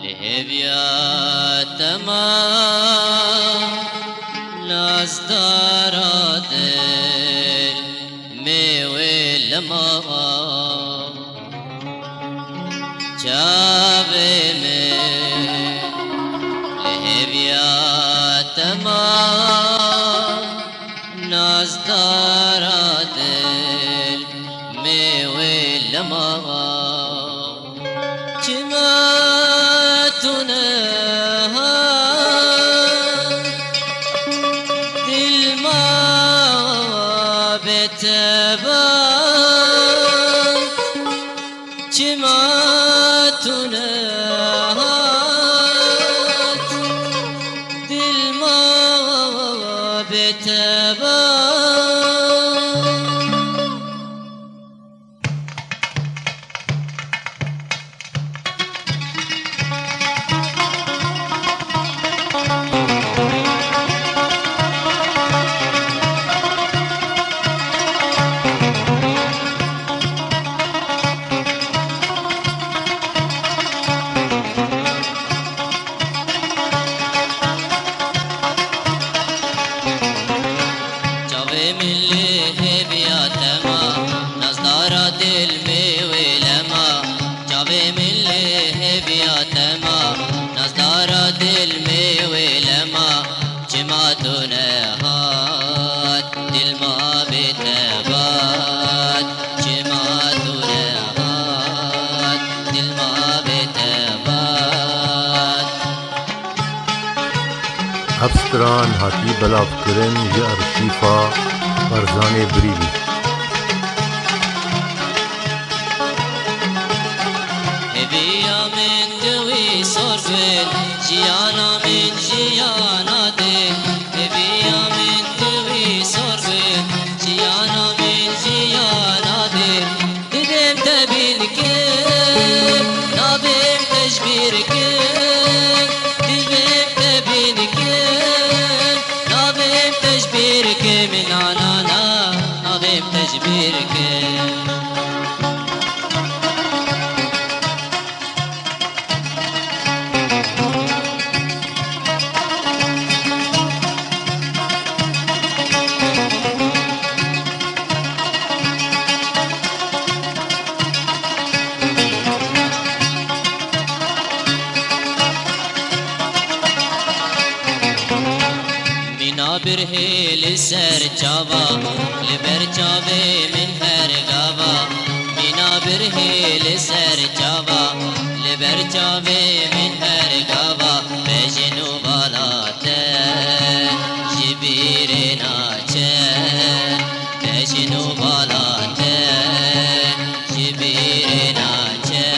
لهبيا تمام نازدارا دل میوه لما جاوه میں لهبيا تمام نازدارا دل میوه لما هفستران هاتی بلاف کرن جی ارشیفا برزان بریلی هبیا من دوی سرفل جیانا من جیانا دل هبیا من دوی سرفل جیانا من جیانا دل دیدم تبین که نابیم تشبیر که من آنا نابیم تشبیر که برهل سر جاوا لبر جاوه من هر گاوا مینا برهل سر جاوا لبر جاوه من هر گاوا بجنو بالاته جبیر ناچه بجنو بالاته جبیر ناچه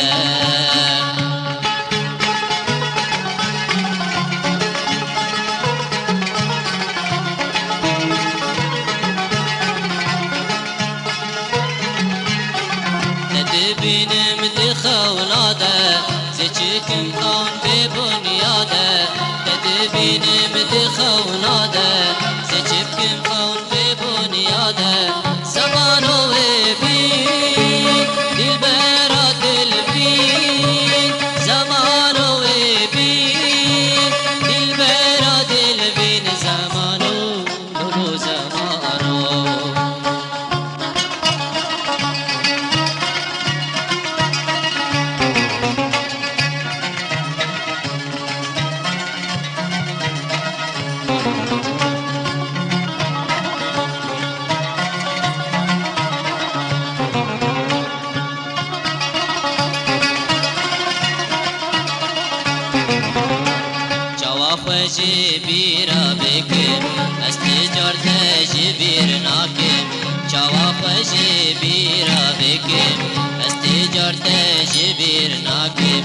بینم دخوناده زچکم خون به بنیاده بینم دخوناده زچکم خون به بنیاده زمانو بین دلبرا دل بین زمانو بین دلبرا دل بین زمانو دو زمانو جبیر بکم استجار جبیر ناکم چواف جبیر بکم استجار جبیر ناکم